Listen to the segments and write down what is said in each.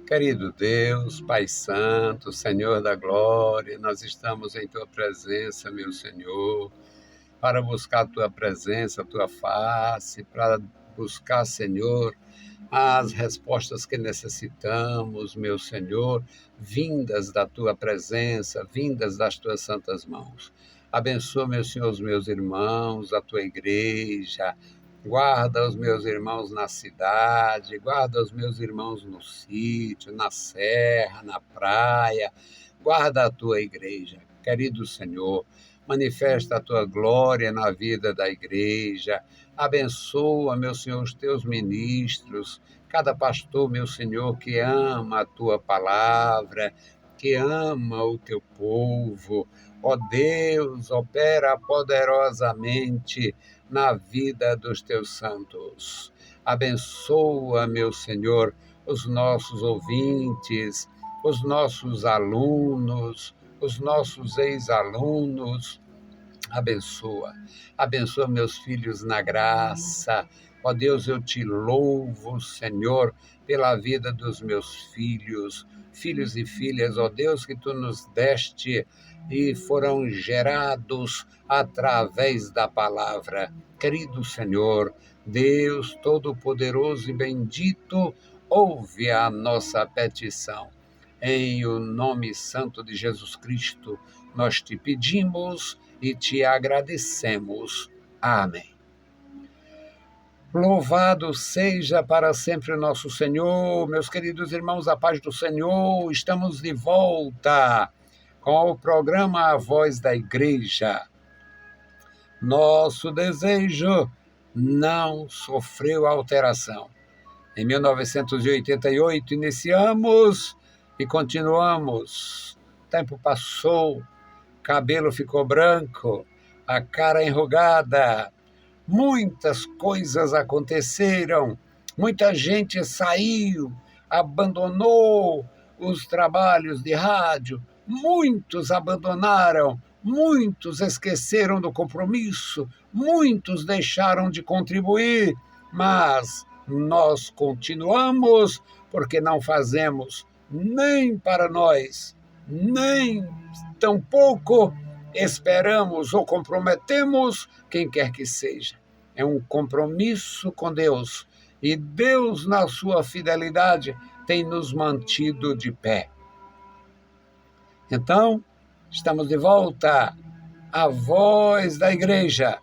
Querido Deus, Pai Santo, Senhor da Glória, nós estamos em Tua presença, meu Senhor, para buscar a Tua presença, a Tua face, para buscar, Senhor, as respostas que necessitamos, meu Senhor, vindas da Tua presença, vindas das Tuas santas mãos. Abençoa, meu Senhor, os meus irmãos, a Tua igreja. Guarda os meus irmãos na cidade, guarda os meus irmãos no sítio, na serra, na praia. Guarda a tua igreja. Querido Senhor, manifesta a tua glória na vida da igreja. Abençoa, meu Senhor, os teus ministros, cada pastor, meu Senhor, que ama a tua palavra, que ama o teu povo. Ó Deus, opera poderosamente na vida dos teus santos. Abençoa, meu Senhor, os nossos ouvintes, os nossos alunos, os nossos ex-alunos. Abençoa meus filhos na graça. Ó Deus, eu te louvo, Senhor, pela vida dos meus filhos e filhas, ó Deus, que tu nos deste e foram gerados através da palavra. Querido Senhor, Deus Todo-Poderoso e bendito, ouve a nossa petição. Em o nome santo de Jesus Cristo, nós te pedimos e te agradecemos. Amém. Louvado seja para sempre o nosso Senhor. Meus queridos irmãos, a paz do Senhor, estamos de volta com o programa A Voz da Igreja. Nosso desejo não sofreu alteração. Em 1988 iniciamos e continuamos. O tempo passou, cabelo ficou branco, a cara enrugada, muitas coisas aconteceram, muita gente saiu, abandonou os trabalhos de rádio, muitos abandonaram, muitos esqueceram do compromisso, muitos deixaram de contribuir, mas nós continuamos porque não fazemos nem para nós, nem tampouco esperamos ou comprometemos quem quer que seja. É um compromisso com Deus. E Deus, na sua fidelidade, tem nos mantido de pé. Então, estamos de volta à Voz da Igreja.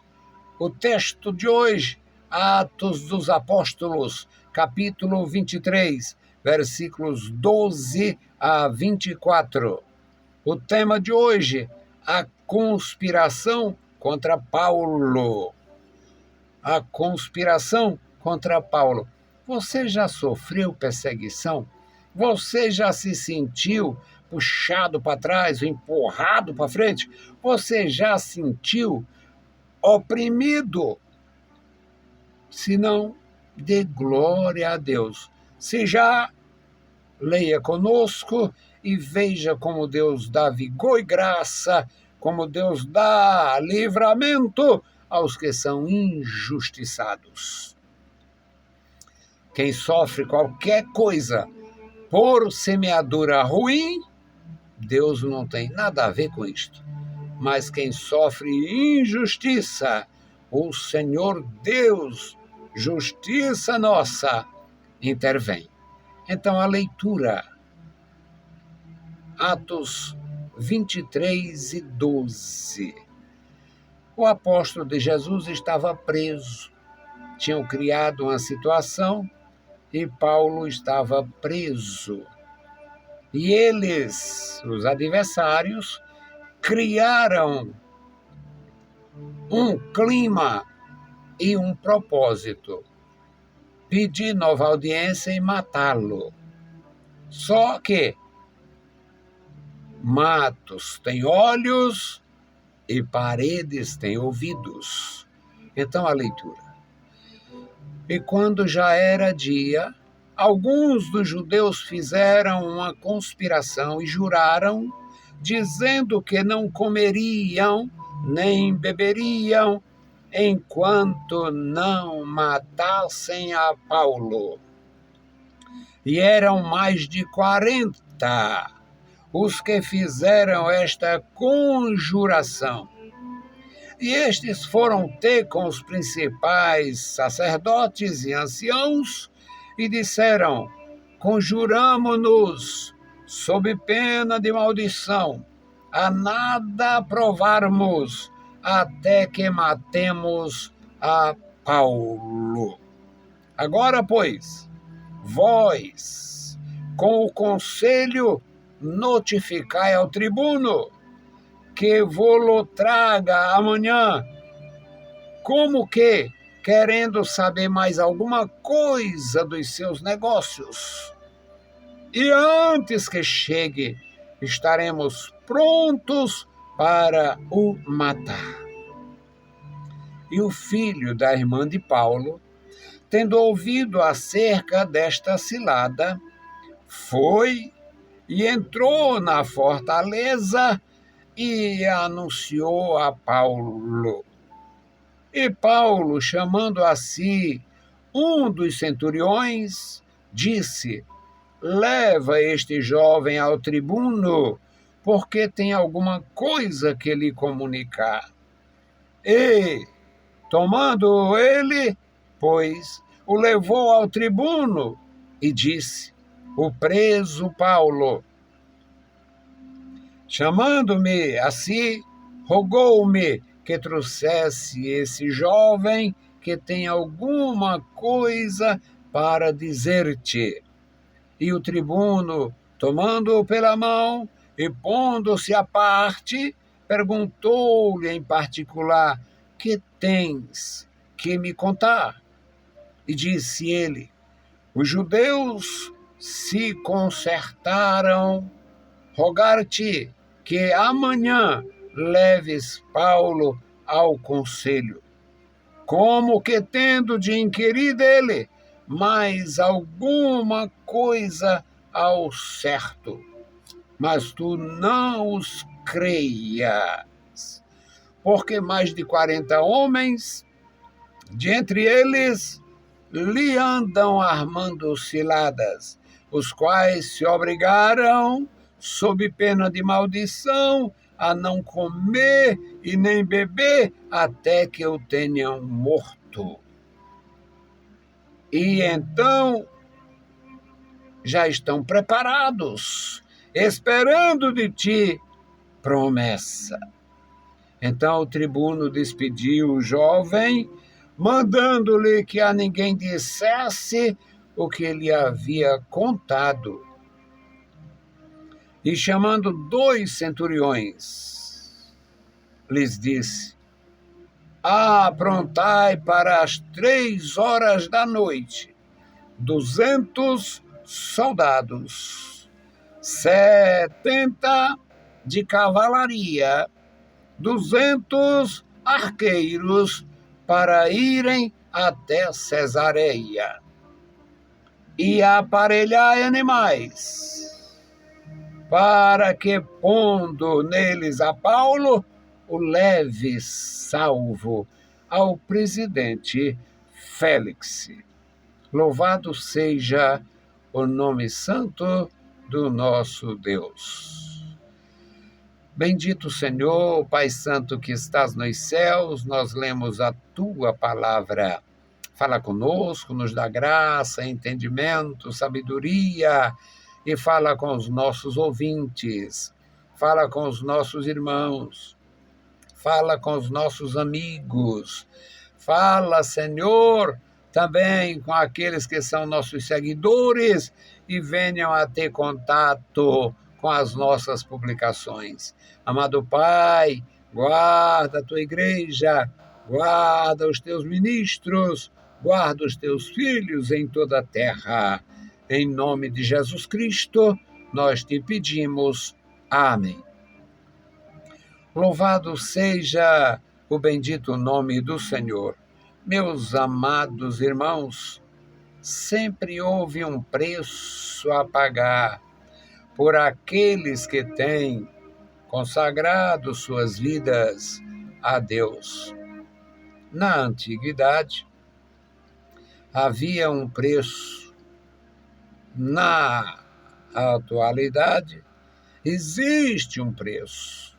O texto de hoje, Atos dos Apóstolos, capítulo 23, versículos 12 a 24. O tema de hoje, a conspiração contra Paulo. A conspiração contra Paulo. Você já sofreu perseguição? Você já se sentiu puxado para trás, empurrado para frente? Você já sentiu oprimido? Se não, dê glória a Deus. Se já, leia conosco e veja como Deus dá vigor e graça, como Deus dá livramento aos que são injustiçados. Quem sofre qualquer coisa por semeadura ruim, Deus não tem nada a ver com isto. Mas quem sofre injustiça, o Senhor Deus, justiça nossa, intervém. Então, a leitura, Atos 23 e 12. O apóstolo de Jesus estava preso. Tinham criado uma situação e Paulo estava preso. E eles, os adversários, criaram um clima e um propósito: pedir nova audiência e matá-lo. Só que matos têm olhos e paredes têm ouvidos. Então a leitura. E quando já era dia, alguns dos judeus fizeram uma conspiração e juraram, dizendo que não comeriam nem beberiam enquanto não matassem a Paulo. E eram mais de 40 os que fizeram esta conjuração. E estes foram ter com os principais sacerdotes e anciãos e disseram: conjuramo-nos, sob pena de maldição, a nada provarmos, até que matemos a Paulo. Agora, pois, vós, com o conselho, notificai ao tribuno que vô-lo traga amanhã, como que querendo saber mais alguma coisa dos seus negócios. E antes que chegue, estaremos prontos para o matar. E o filho da irmã de Paulo, tendo ouvido acerca desta cilada, foi e entrou na fortaleza e anunciou a Paulo. E Paulo, chamando a si um dos centuriões, disse: leva este jovem ao tribuno, porque tem alguma coisa que lhe comunicar. E, tomando ele, pois, o levou ao tribuno e disse: o preso Paulo, chamando-me a si, rogou-me que trouxesse esse jovem que tem alguma coisa para dizer-te. E o tribuno, tomando-o pela mão e pondo-se à parte, perguntou-lhe em particular: que tens que me contar? E disse ele: os judeus se concertaram rogar-te que amanhã leves Paulo ao conselho, como que tendo de inquirir dele mais alguma coisa ao certo. Mas tu não os creias, porque mais de 40 homens, de entre eles, lhe andam armando ciladas, os quais se obrigaram, sob pena de maldição, a não comer e nem beber até que o tenham morto. E então já estão preparados, esperando de ti promessa. Então o tribuno despediu o jovem, mandando-lhe que a ninguém dissesse o que lhe havia contado. E chamando 2 centuriões, lhes disse: aprontai para as 3 horas da noite 200 soldados, 70 de cavalaria, 200 arqueiros, para irem até Cesareia, e aparelhai animais, para que, pondo neles a Paulo, o leve salvo ao presidente Félix. Louvado seja o nome santo do nosso Deus. Bendito Senhor, Pai Santo que estás nos céus, nós lemos a Tua palavra. Fala conosco, nos dá graça, entendimento, sabedoria, e fala com os nossos ouvintes, fala com os nossos irmãos, fala com os nossos amigos, fala, Senhor, também com aqueles que são nossos seguidores e venham a ter contato com as nossas publicações. Amado Pai, guarda a tua igreja, guarda os teus ministros, guarda os teus filhos em toda a terra. Em nome de Jesus Cristo, nós te pedimos. Amém. Louvado seja o bendito nome do Senhor. Meus amados irmãos, sempre houve um preço a pagar por aqueles que têm consagrado suas vidas a Deus. Na antiguidade, havia um preço Na atualidade, existe um preço,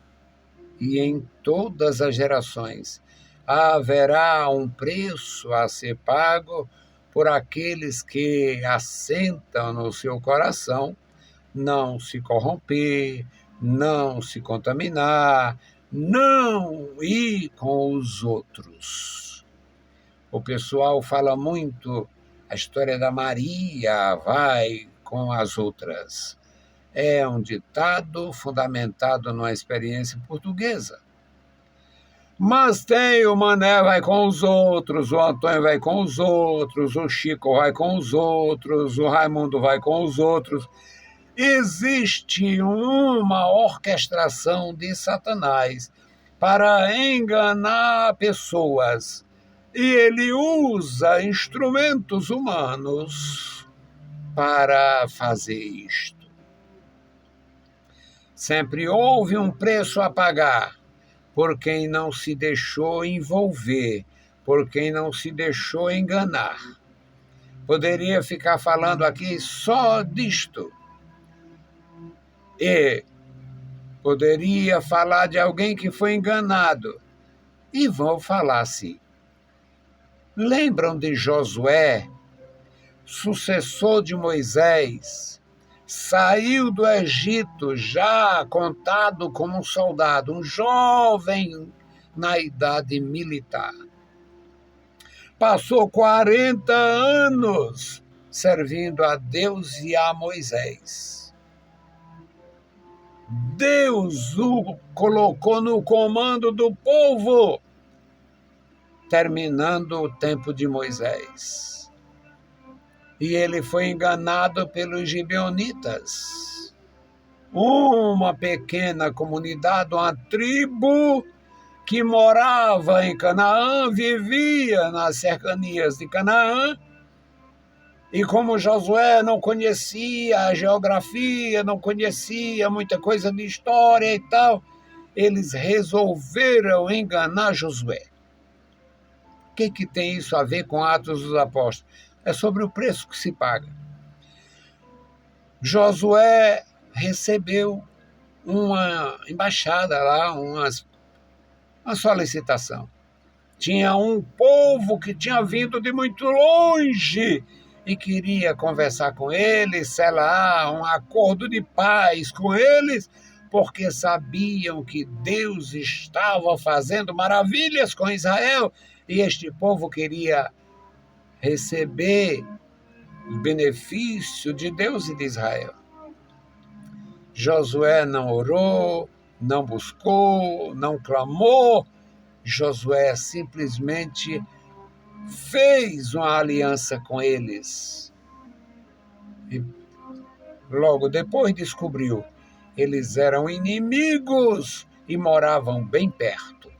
e em todas as gerações haverá um preço a ser pago por aqueles que assentam no seu coração não se corromper, não se contaminar, não ir com os outros. O pessoal fala muito a história da Maria vai com as outras. É um ditado fundamentado numa experiência portuguesa. Mas tem o Mané vai com os outros, o Antônio vai com os outros, o Chico vai com os outros, o Raimundo vai com os outros. Existe uma orquestração de Satanás para enganar pessoas. E ele usa instrumentos humanos para fazer isto. Sempre houve um preço a pagar por quem não se deixou envolver, por quem não se deixou enganar. Poderia ficar falando aqui só disto. E poderia falar de alguém que foi enganado. E vou falar assim. Lembram de Josué, sucessor de Moisés? Saiu do Egito já contado como um soldado, um jovem na idade militar. Passou 40 anos servindo a Deus e a Moisés. Deus o colocou no comando do povo, terminando o tempo de Moisés. E ele foi enganado pelos gibeonitas, uma pequena comunidade, uma tribo que morava em Canaã, vivia nas cercanias de Canaã, e como Josué não conhecia a geografia, não conhecia muita coisa de história e tal, eles resolveram enganar Josué. O que tem isso a ver com Atos dos Apóstolos? É sobre o preço que se paga. Josué recebeu uma embaixada lá, uma solicitação. Tinha um povo que tinha vindo de muito longe e queria conversar com eles, selar um acordo de paz com eles, porque sabiam que Deus estava fazendo maravilhas com Israel e este povo queria receber o benefício de Deus e de Israel. Josué não orou, não buscou, não clamou. Josué simplesmente fez uma aliança com eles. E logo depois descobriu, eles eram inimigos e moravam bem perto.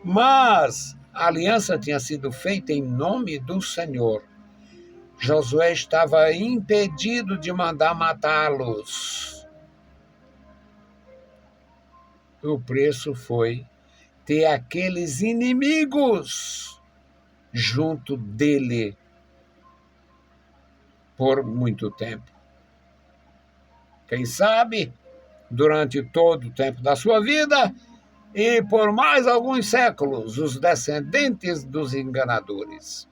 Mas a aliança tinha sido feita em nome do Senhor. Josué estava impedido de mandar matá-los. O preço foi ter aqueles inimigos junto dele por muito tempo. Quem sabe, durante todo o tempo da sua vida e por mais alguns séculos, os descendentes dos enganadores.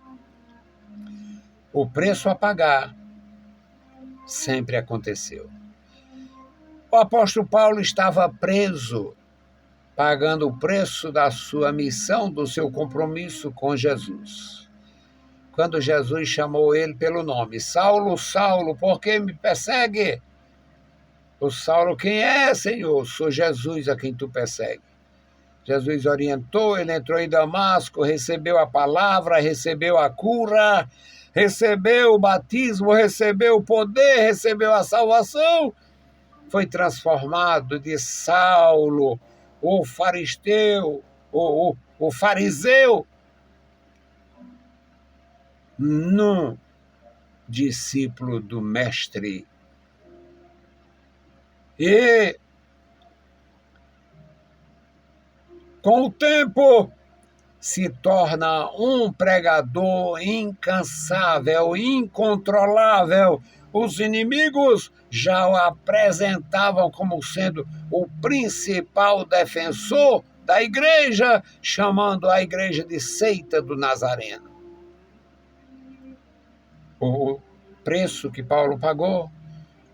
O preço a pagar sempre aconteceu. O apóstolo Paulo estava preso, pagando o preço da sua missão, do seu compromisso com Jesus. Quando Jesus chamou ele pelo nome, Saulo, Saulo, por que me persegue? O Saulo, quem é, Senhor? Sou Jesus a quem tu persegue. Jesus orientou, ele entrou em Damasco, recebeu a palavra, recebeu a cura, recebeu o batismo, recebeu o poder, recebeu a salvação, foi transformado de Saulo, o fariseu, num discípulo do mestre. E com o tempo se torna um pregador incansável, incontrolável. Os inimigos já o apresentavam como sendo o principal defensor da igreja, chamando a igreja de seita do Nazareno. O preço que Paulo pagou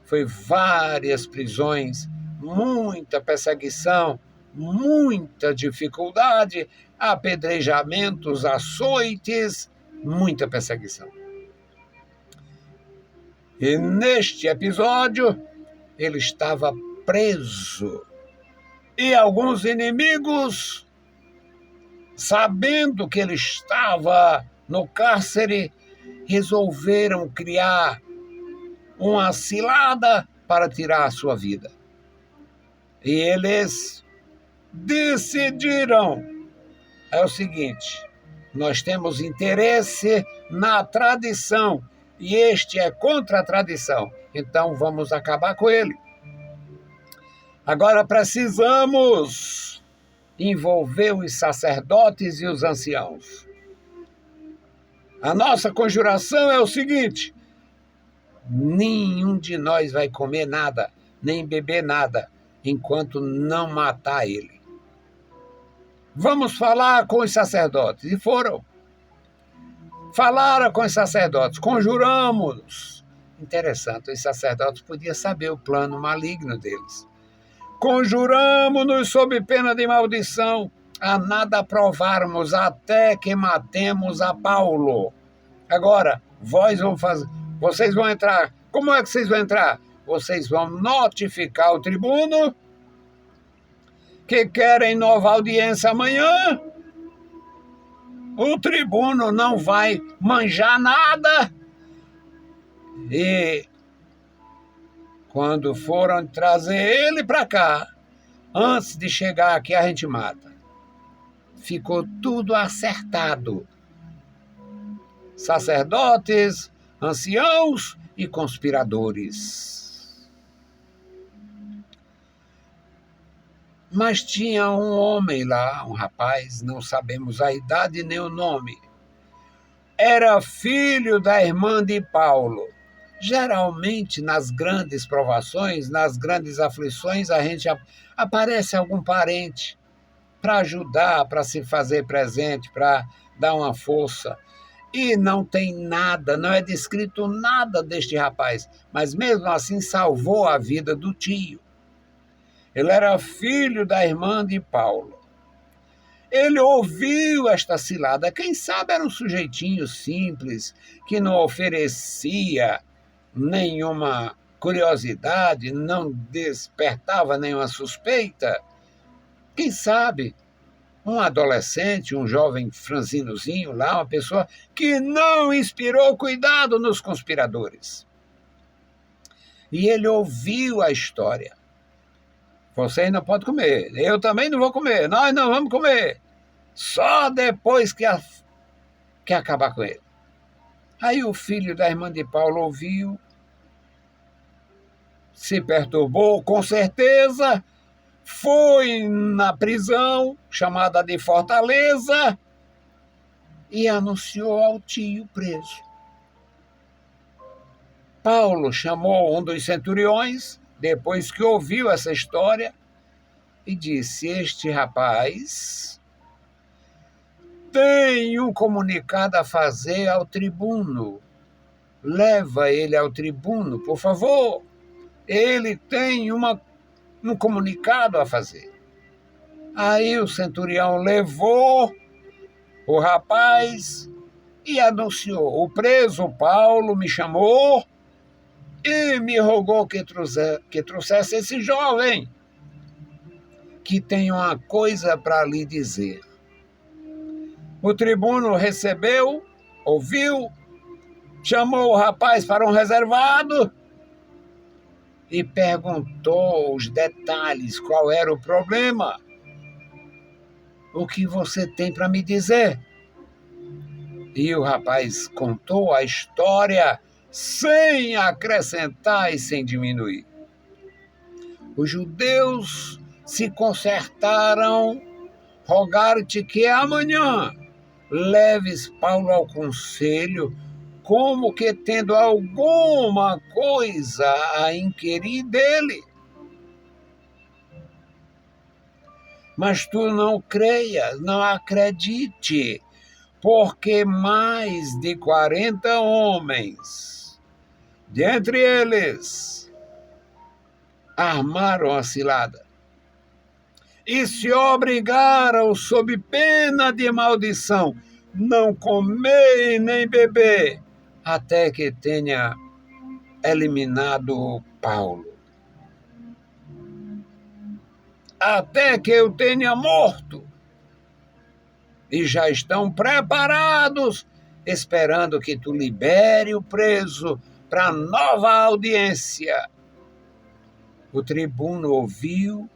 foi várias prisões, muita perseguição, muita dificuldade, apedrejamentos, açoites, muita perseguição. E neste episódio, ele estava preso. E alguns inimigos, sabendo que ele estava no cárcere, resolveram criar uma cilada para tirar a sua vida. E eles decidiram, é o seguinte, nós temos interesse na tradição, e este é contra a tradição, então vamos acabar com ele. Agora precisamos envolver os sacerdotes e os anciãos. A nossa conjuração é o seguinte: nenhum de nós vai comer nada, nem beber nada, enquanto não matar ele. Vamos falar com os sacerdotes. E foram. Falaram com os sacerdotes, conjuramos. Interessante, os sacerdotes podiam saber o plano maligno deles. Conjuramos-nos sob pena de maldição, a nada provarmos até que matemos a Paulo. Agora, vocês vão entrar. Como é que vocês vão entrar? Vocês vão notificar o tribuno que querem nova audiência amanhã. O tribuno não vai manjar nada. E quando foram trazer ele para cá, antes de chegar aqui, a gente mata. Ficou tudo acertado. Sacerdotes, anciãos e conspiradores. Mas tinha um homem lá, um rapaz, não sabemos a idade nem o nome. Era filho da irmã de Paulo. Geralmente, nas grandes provações, nas grandes aflições, aparece algum parente para ajudar, para se fazer presente, para dar uma força. E não tem nada, não é descrito nada deste rapaz, mas mesmo assim salvou a vida do tio. Ele era filho da irmã de Paulo. Ele ouviu esta cilada, quem sabe era um sujeitinho simples, que não oferecia nenhuma curiosidade, não despertava nenhuma suspeita. Quem sabe um adolescente, um jovem franzinozinho lá, uma pessoa que não inspirou cuidado nos conspiradores. E ele ouviu a história. Vocês não podem comer, eu também não vou comer, nós não vamos comer. Só depois que acabar com ele. Aí o filho da irmã de Paulo ouviu, se perturbou, com certeza, foi na prisão, chamada de Fortaleza, e anunciou ao tio preso. Paulo chamou um dos centuriões, depois que ouviu essa história, e disse: este rapaz tem um comunicado a fazer ao tribuno. Leva ele ao tribuno, por favor. Ele tem um comunicado a fazer. Aí o centurião levou o rapaz e anunciou: o preso Paulo me chamou e me rogou que trouxesse esse jovem, que tem uma coisa para lhe dizer. O tribuno recebeu, ouviu, chamou o rapaz para um reservado e perguntou os detalhes, qual era o problema. O que você tem para me dizer? E o rapaz contou a história sem acrescentar e sem diminuir. Os judeus se concertaram, rogar-te que amanhã leves Paulo ao conselho, como que tendo alguma coisa a inquirir dele. Mas tu não creias, não acredite, porque mais de 40 homens, dentre eles, armaram a cilada e se obrigaram, sob pena de maldição, não comer nem beber, até que tenha eliminado Paulo, até que eu tenha morto. E já estão preparados, esperando que tu libere o preso para nova audiência. O tribuno ouviu,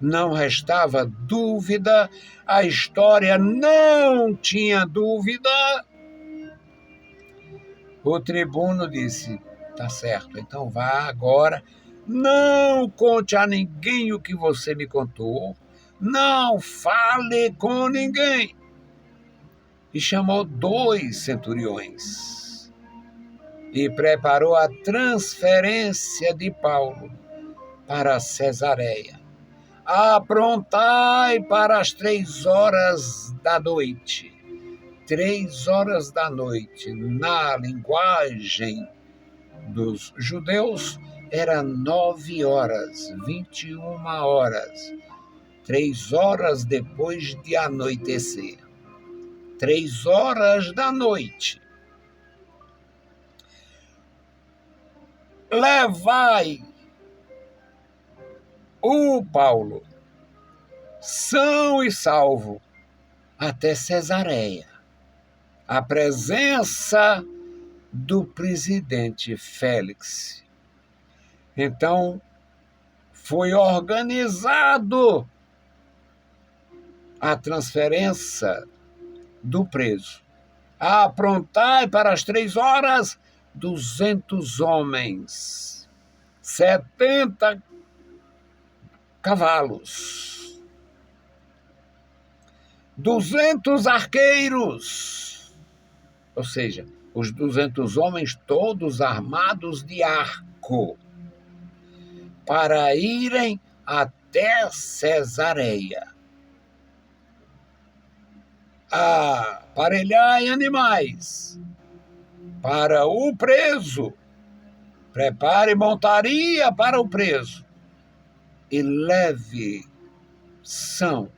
não restava dúvida, a história não tinha dúvida. O tribuno disse: tá certo, então vá agora, não conte a ninguém o que você me contou, não fale com ninguém. E chamou 2 centuriões e preparou a transferência de Paulo para Cesareia. Aprontai para as 3 horas da noite. 3 horas da noite, na linguagem dos judeus, era 9 horas, 21 horas. 3 horas depois de anoitecer. 3 horas da noite. Levai o Paulo, são e salvo, até Cesareia, a presença do presidente Félix. Então, foi organizado a transferência do preso. Aprontai para as 3 horas 200 homens, 70 cavalos, 200 arqueiros, ou seja, os 200 homens todos armados de arco, para irem até Cesareia. Aparelhai animais para o preso, prepare montaria para o preso e leve salvo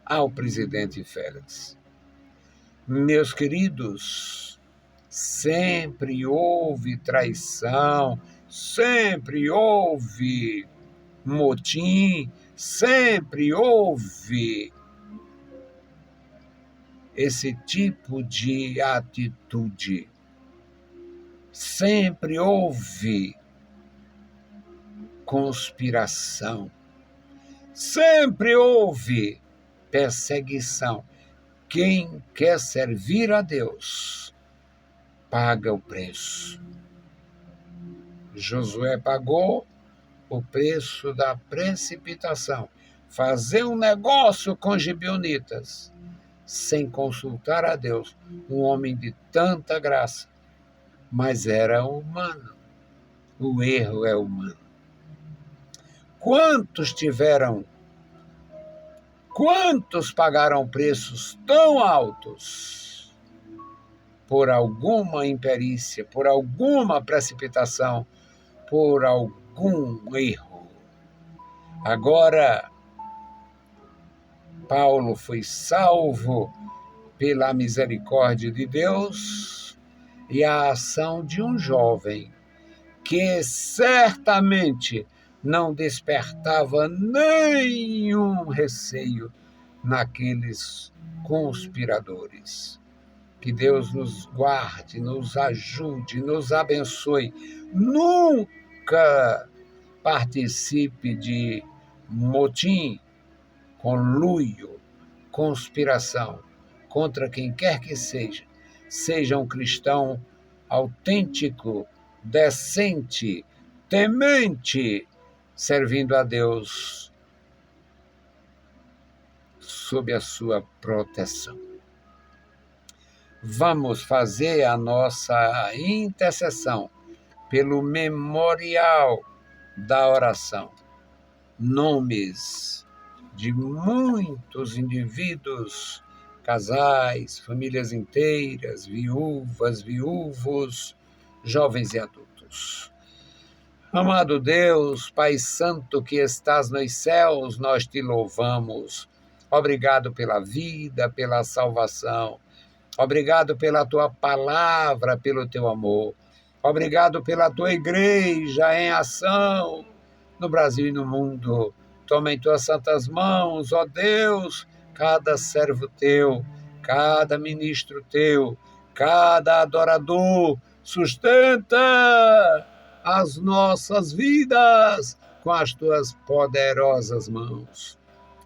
ao presidente Félix. Meus queridos, sempre houve traição, sempre houve motim, sempre houve esse tipo de atitude. Sempre houve conspiração. Sempre houve perseguição. Quem quer servir a Deus paga o preço. Josué pagou o preço da precipitação. Fazer um negócio com gibeonitas sem consultar a Deus, um homem de tanta graça, mas era humano. O erro é humano. Quantos pagaram preços tão altos por alguma imperícia, por alguma precipitação, por algum erro? Agora, Paulo foi salvo pela misericórdia de Deus e a ação de um jovem que certamente não despertava nenhum receio naqueles conspiradores. Que Deus nos guarde, nos ajude, nos abençoe. Nunca participe de motim, conluio, conspiração contra quem quer que seja. Seja um cristão autêntico, decente, temente, servindo a Deus sob a sua proteção. Vamos fazer a nossa intercessão pelo memorial da oração. Nomes de muitos indivíduos, casais, famílias inteiras, viúvas, viúvos, jovens e adultos. Amado Deus, Pai Santo que estás nos céus, nós te louvamos. Obrigado pela vida, pela salvação. Obrigado pela tua palavra, pelo teu amor. Obrigado pela tua igreja em ação no Brasil e no mundo. Toma em tuas santas mãos, ó Deus, cada servo teu, cada ministro teu, cada adorador. Sustenta as nossas vidas com as tuas poderosas mãos.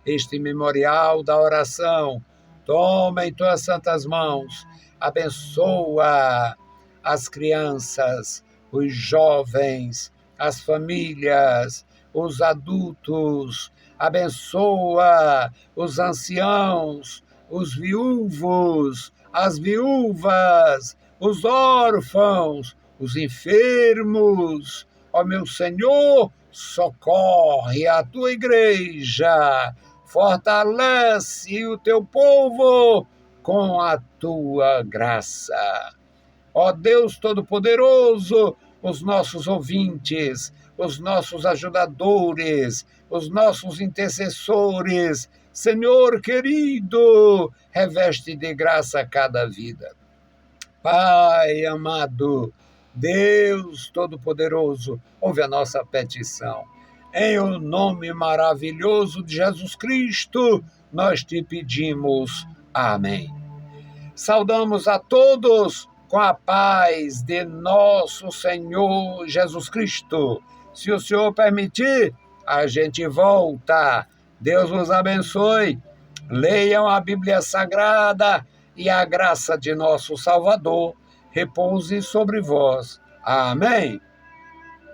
Este memorial da oração, toma em tuas santas mãos, abençoa as crianças, os jovens, as famílias, os adultos, abençoa os anciãos, os viúvos, as viúvas, os órfãos, os enfermos. Ó meu Senhor, socorre a tua igreja, fortalece o teu povo com a tua graça. Ó Deus Todo-Poderoso, os nossos ouvintes, os nossos ajudadores, os nossos intercessores, Senhor querido, reveste de graça cada vida. Pai amado, Deus Todo-Poderoso, ouve a nossa petição. Em o nome maravilhoso de Jesus Cristo, nós te pedimos. Amém. Saudamos a todos com a paz de nosso Senhor Jesus Cristo. Se o Senhor permitir, a gente volta. Deus os abençoe. Leiam a Bíblia Sagrada e a graça de nosso Salvador repouse sobre vós. Amém.